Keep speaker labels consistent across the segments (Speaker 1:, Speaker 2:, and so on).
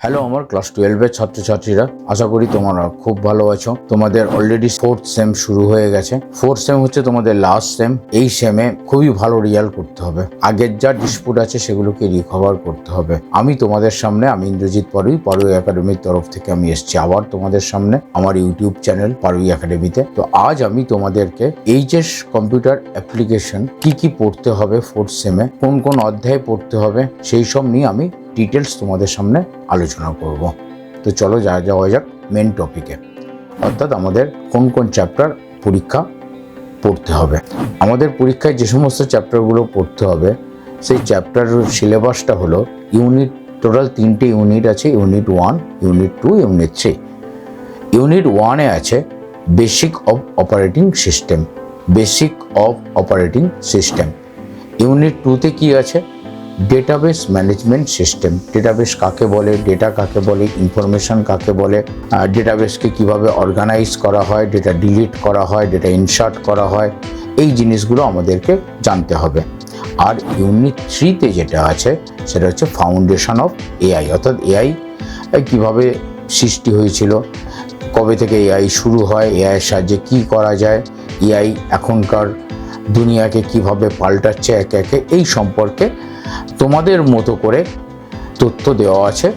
Speaker 1: Hello আমার class 12 এর ছাত্রছাত্রীরা, আশা করি তোমরা খুব ভালো আছো। তোমাদের অলরেডি 4th সেম শুরু হয়ে গেছে। 4th সেম হচ্ছে তোমাদের লাস্ট সেম। এই সেমে খুবই ভালো রেজাল্ট করতে হবে। আগের যা ডিসপুট আছে সেগুলোকে রিকভার করতে হবে। আমি তোমাদের সামনে, আমি ইন্দ্রজিৎ পারুই একাডেমির তরফ থেকে আমি এসেছি আবার তোমাদের সামনে আমার ইউটিউব চ্যানেল পারুই একাডেমিতে। তো আজ আমি তোমাদেরকে এইচএস কম্পিউটার অ্যাপ্লিকেশন কি পড়তে হবে 4th সেমে, কোন কোন অধ্যায় পড়তে হবে, সেই সব নিয়ে আমি ডিটেলস তোমাদের সামনে আলোচনা করব। তো চলো যাওয়া যাক মেন টপিকে, অর্থাৎ আমাদের কোন কোন চ্যাপ্টার পরীক্ষা পড়তে হবে। আমাদের পরীক্ষায় যে সমস্ত চ্যাপ্টারগুলো পড়তে হবে সেই চ্যাপ্টার সিলেবাসটা হলো ইউনিট, টোটাল 3টে ইউনিট আছে। Unit 1, unit 2, unit 3। ইউনিট 1-এ আছে basic of operating system, basic of operating system. Unit 2-তে কি আছে? Database management system. ডেটাবেস কাকে বলে, ডেটা কাকে বলে, ইনফরমেশন কাকে বলে, ডেটাবেসকে কিভাবে অর্গানাইজ করা হয়, ডেটা ডিলিট করা হয়, ডেটা ইনসার্ট করা হয়, এই জিনিসগুলো আমাদেরকে জানতে হবে। আর ইউনিট 3-তে যেটা আছে সেটা হচ্ছে ফাউন্ডেশন অফ এআই, অর্থাৎ এআই কিভাবে সৃষ্টি হয়েছিল, কবে থেকে এআই শুরু হয়, এআইয়ের সাহায্যে কী করা যায়, এআই এখনকার দুনিয়াকে কিভাবে পাল্টাচ্ছে একে একে, এই সম্পর্কে তোমাদের মতো করে তথ্য দেওয়া আছে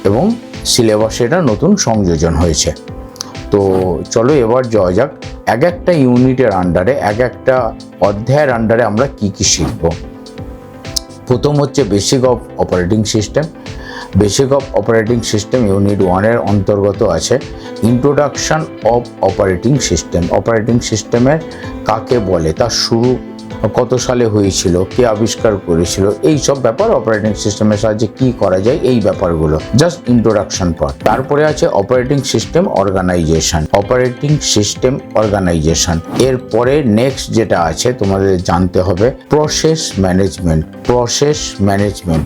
Speaker 1: এবং সিলেবাসে এটা নতুন সংযোজন হয়েছে। তো চলো এবার যাওয়া যাক এক একটা ইউনিটের আন্ডারে, এক একটা অধ্যায়ের আন্ডারে আমরা কি শিখব। প্রথম হচ্ছে basic of operating system. Basic of operating system unit 1-এর অন্তর্গত আছে introduction of operating system. Operating সিস্টেমের কাকে বলে, তার শুরু কত সালে হয়েছিল, কে আবিষ্কার করেছিল, এই সব ব্যাপার, অপারেটিং সিস্টেমের সাহায্যে কি করা যায়, এই ব্যাপারগুলো জাস্ট ইন্ট্রোডাকশন পার্ট। তারপরে আছে operating system organisation. Operating system organisation এরপরে নেক্সট যেটা আছে তোমাদের জানতে হবে প্রসেস ম্যানেজমেন্ট। Process management.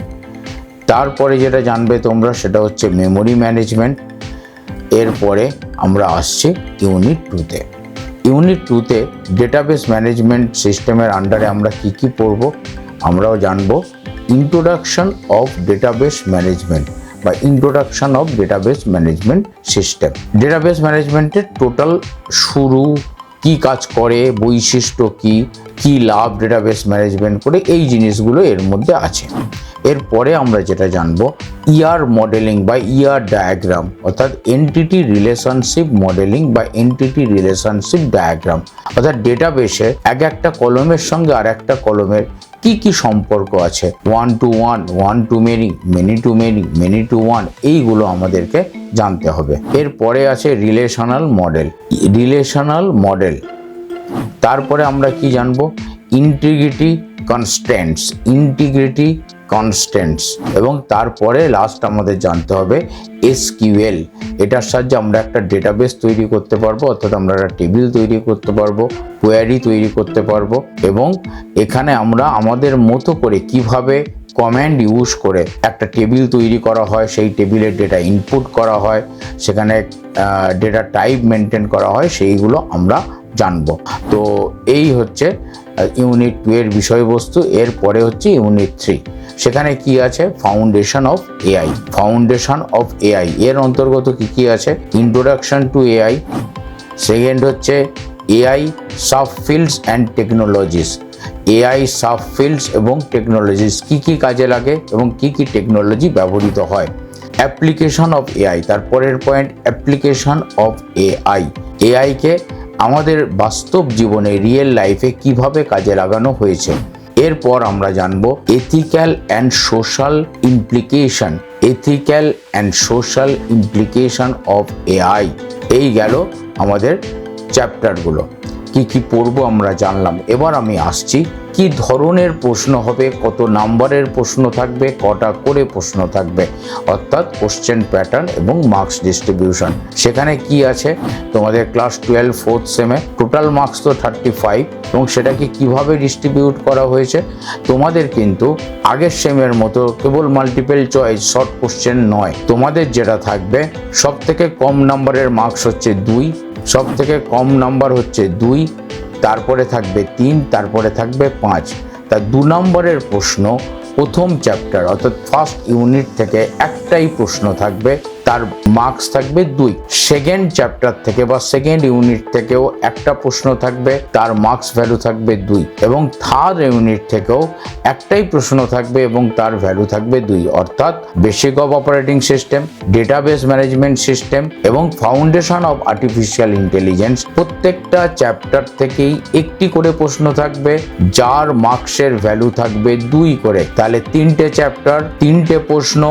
Speaker 1: তারপরে যেটা জানবে তোমরা সেটা হচ্ছে মেমোরি ম্যানেজমেন্ট। এরপরে আমরা আসছি ইউনিট 2-তে। ইউনিট 2-তে ডেটাবেস ম্যানেজমেন্ট সিস্টেমের আন্ডারে আমরা কি পড়ব, আমরাও জানব ইন্ট্রোডাকশন অফ ডেটাবেস ম্যানেজমেন্ট বা introduction of database management system. Database ম্যানেজমেন্টের টোটাল শুরু, কি কাজ করে, বৈশিষ্ট্য কি লাভ ডেটাবেস ম্যানেজমেন্ট করে, এই জিনিসগুলো এর মধ্যে আছে। এরপরে আমরা যেটা জানবো ইআর মডেলিং বা ইআর ডায়াগ্রাম, অর্থাৎ এন্টিটি রিলেশনশিপ মডেলিং বা এন্টিটি রিলেশনশিপ ডায়াগ্রাম, অর্থাৎ ডেটাবেসে এক একটা কলমের সঙ্গে আর একটা কলমের কি সম্পর্ক আছে, 1 to 1, 1 to many, many to many, many to 1, এইগুলো আমাদেরকে জানতে হবে। এরপরে আছে রিলেশনাল মডেল। Relational model. তারপরে আমরা কি জানবো ইন্টিগ্রিটি কনস্ট্যান্টস, ইন্টিগ্রিটি কনস্ট্যান্টস, এবং তারপরে লাস্ট আমাদের জানতে হবে এসকিউএল। এটার সাহায্যে আমরা একটা ডেটাবেস তৈরি করতে পারবো, অর্থাৎ আমরা একটা টেবিল তৈরি করতে পারবো, কোয়ারি তৈরি করতে পারবো, এবং এখানে আমরা আমাদের মতো করে কিভাবে কমান্ড ইউজ করে একটা টেবিল তৈরি করা হয়, সেই টেবিলের ডেটা ইনপুট করা হয়, সেখানে ডেটা টাইপ মেনটেন করা হয়, সেইগুলো আমরা জানবো। তো এই হচ্ছে ইউনিট 2 এর বিষয়বস্তু। এরপরে হচ্ছে ইউনিট 3, সেখানে কি আছে foundation of AI. Foundation of AI এর অন্তর্গত কি আছে ইন্ট্রোডাকশন টু এআই, সেকেন্ড হচ্ছে AI sub fields and technologies. AI sub fields এবং টেকনোলজিস কি কাজে লাগে এবং কি টেকনোলজি ব্যবহৃত হয়। অ্যাপ্লিকেশন অফ এআই, তারপরের পয়েন্ট অ্যাপ্লিকেশন অফ এআই। এআইকে আমাদের বাস্তব জীবনে রিয়েল লাইফে কিভাবে কাজে লাগানো হয়েছে। এরপর আমরা জানবো ethical and social implication, ethical and social implication of AI. এই গেল আমাদের চ্যাপ্টারগুলো। কি পড়বো আমরা জানলাম। এবার আমি আসছি কি ধরনের প্রশ্ন হবে, কত নাম্বারের প্রশ্ন থাকবে, কটা করে প্রশ্ন থাকবে, অর্থাৎ কোশ্চেন প্যাটার্ন এবং মার্কস ডিস্ট্রিবিউশন। সেখানে কি আছে তোমাদের ক্লাস 12 4th সেমে টোটাল মার্কস তো 35, এবং সেটাকে কিভাবে ডিস্ট্রিবিউট করা হয়েছে। তোমাদের কিন্তু আগের সেমের মতো কেবল মাল্টিপল চয়েস শর্ট কোশ্চেন নয়, তোমাদের যেটা থাকবে সব থেকে কম নাম্বারের মার্কস হচ্ছে 2, সব থেকে কম নাম্বার হচ্ছে 2, তারপরে থাকবে 3, তারপরে থাকবে 5। তা 2 নম্বরের প্রশ্ন প্রথম চ্যাপ্টার অর্থাৎ ফার্স্ট ইউনিট থেকে একটাই প্রশ্ন থাকবে, তার মার্কস থাকবে 2। সেকেন্ড চ্যাপ্টার থেকে বা সেকেন্ড ইউনিট থেকেও একটা প্রশ্ন থাকবে, তার মার্কস ভ্যালু থাকবে 2। এবং থার্ড ইউনিট থেকেও একটাই প্রশ্ন থাকবে এবং তার ভ্যালু থাকবে 2। অর্থাৎ basic of operating system, database management system এবং ফাউন্ডেশন অফ আর্টিফিশিয়াল ইন্টেলিজেন্স, প্রত্যেকটা চ্যাপ্টার থেকেই একটি করে প্রশ্ন থাকবে, যার মার্কসের ভ্যালু থাকবে 2 করে। তাহলে 3টে চ্যাপ্টার, 3টে প্রশ্ন,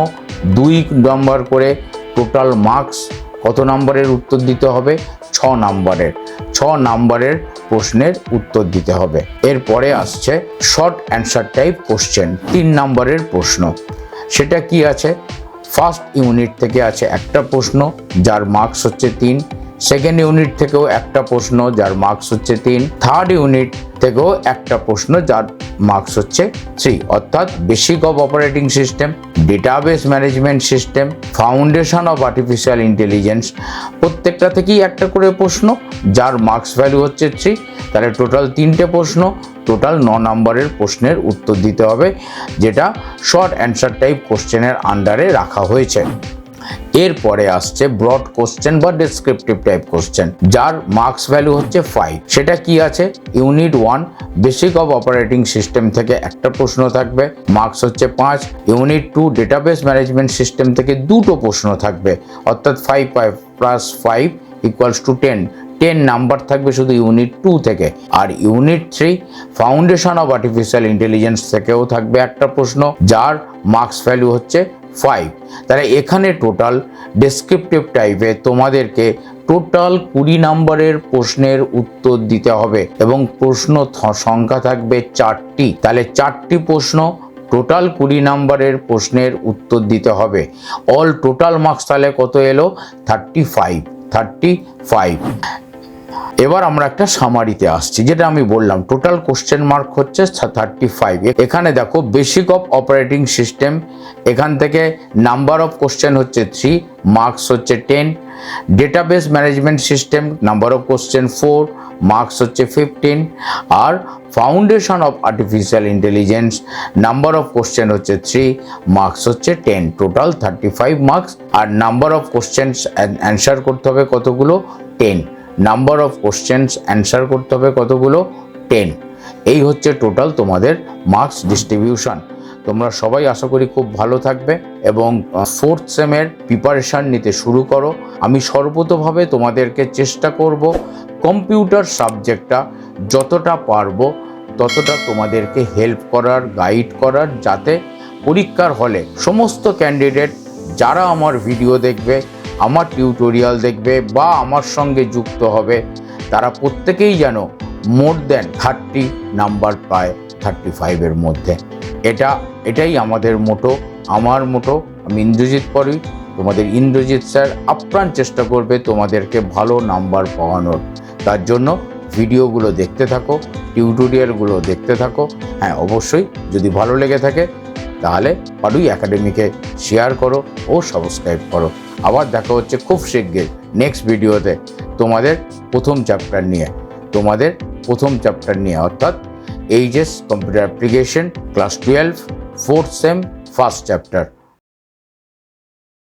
Speaker 1: 2 নম্বর করে, টোটাল মার্কস কত নম্বরের উত্তর দিতে হবে? 6 নম্বরের। 6 নম্বরের প্রশ্নের উত্তর দিতে হবে। এরপরে আসছে শর্ট অ্যান্সার টাইপ কোশ্চেন, 3 নম্বরের প্রশ্ন। সেটা কি আছে? ফার্স্ট ইউনিট থেকে আছে একটা প্রশ্ন, যার মার্কস হচ্ছে 3। সেকেন্ড ইউনিট থেকেও একটা প্রশ্ন, যার মার্কস হচ্ছে 3। থার্ড ইউনিট থেকেও একটা প্রশ্ন, যার মার্কস হচ্ছে 3। অর্থাৎ basic of operating system, database management system, foundation of artificial intelligence, প্রত্যেকটা থেকেই একটা করে প্রশ্ন, যার মার্কস ভ্যালু হচ্ছে 3। তাহলে টোটাল 3টে প্রশ্ন, টোটাল 9 নম্বরের প্রশ্নের উত্তর দিতে হবে, যেটা শর্ট অ্যান্সার টাইপ কোশ্চেনের আন্ডারে রাখা হয়েছে। এরপরে আসছে ব্রড কোশ্চেন বা ডেসক্রিপটিভ টাইপ কোশ্চেন, যার মার্কস ভ্যালু হচ্ছে 5। সেটা কি আছে? Unit 1 basic of operating system থেকে একটা প্রশ্ন থাকবে, মার্কস হচ্ছে 5। ইউনিট 2 ডেটাবেস ম্যানেজমেন্ট সিস্টেম থেকে 2টো প্রশ্ন থাকবে, অর্থাৎ 5 প্লাস 5 ইকুয়ালস টু 10। 10 নাম্বার থাকবে শুধু ইউনিট 2 থেকে। আর unit 3 foundation of artificial intelligence থেকেও থাকবে একটা প্রশ্ন, যার মার্কস ভ্যালু হচ্ছে 5। তাহলে এখানে টোটাল ডেসক্রিপটিভ টাইপে তোমাদেরকে টোটাল 20 নম্বরের প্রশ্নের উত্তর দিতে হবে এবং প্রশ্ন সংখ্যা থাকবে 4টি। তাহলে 4টি প্রশ্ন, টোটাল 20 নম্বরের প্রশ্নের উত্তর দিতে হবে। অল টোটাল মার্কস তাহলে কত এলো? 35। এবার আমরা একটা সামারিতে আসছি, যেটা আমি বললাম টোটাল কোশ্চেন মার্ক হচ্ছে 35। এখানে দেখো বেসিক অফ অপারেটিং সিস্টেম, এখান থেকে নাম্বার অফ কোশ্চেন হচ্ছে 3, মার্কস হচ্ছে 10। Database management system number of question 4, marks হচ্ছে 15। আর foundation of artificial intelligence number of question হচ্ছে 3, মার্কস হচ্ছে 10। Total 35 marks. আর নাম্বার অফ কোশ্চেন অ্যান্সার করতে হবে কতগুলো? 10। নাম্বার অফ কোশ্চেন্স অ্যান্সার করতে হবে কতগুলো? 10। এই হচ্ছে টোটাল তোমাদের মার্কস ডিস্ট্রিবিউশন। তোমরা সবাই আশা করি খুব ভালো থাকবে এবং 4th সেমের প্রিপারেশান নিতে শুরু করো। আমি সর্বতোভাবে তোমাদেরকে চেষ্টা করব কম্পিউটার সাবজেক্টটা যতটা পারবো ততটা তোমাদেরকে হেল্প করার, গাইড করার, যাতে পরীক্ষার হলে সমস্ত ক্যান্ডিডেট যারা আমার ভিডিও দেখবে, আমার টিউটোরিয়াল দেখবে বা আমার সঙ্গে যুক্ত হবে, তারা প্রত্যেকেই যেন মোর দ্যান 30 নাম্বার পায় 35-এর মধ্যে। এটাই আমাদের মোটো, আমার মোটো। আমি ইন্দ্রজিৎ পড়ি, তোমাদের ইন্দ্রজিৎ স্যার আপ্রাণ চেষ্টা করবে তোমাদেরকে ভালো নাম্বার পাওয়ানোর। তার জন্য ভিডিওগুলো দেখতে থাকো, টিউটোরিয়ালগুলো দেখতে থাকো। হ্যাঁ, অবশ্যই যদি ভালো লেগে থাকে তাহলে পাডুই একাডেমিকে শেয়ার করো ও সাবস্ক্রাইব করো। আবার দেখা হচ্ছে খুব শিগগির নেক্সট ভিডিওতে তোমাদের প্রথম চ্যাপ্টার নিয়ে, অর্থাৎ HS computer application class 12 4th same first chapter.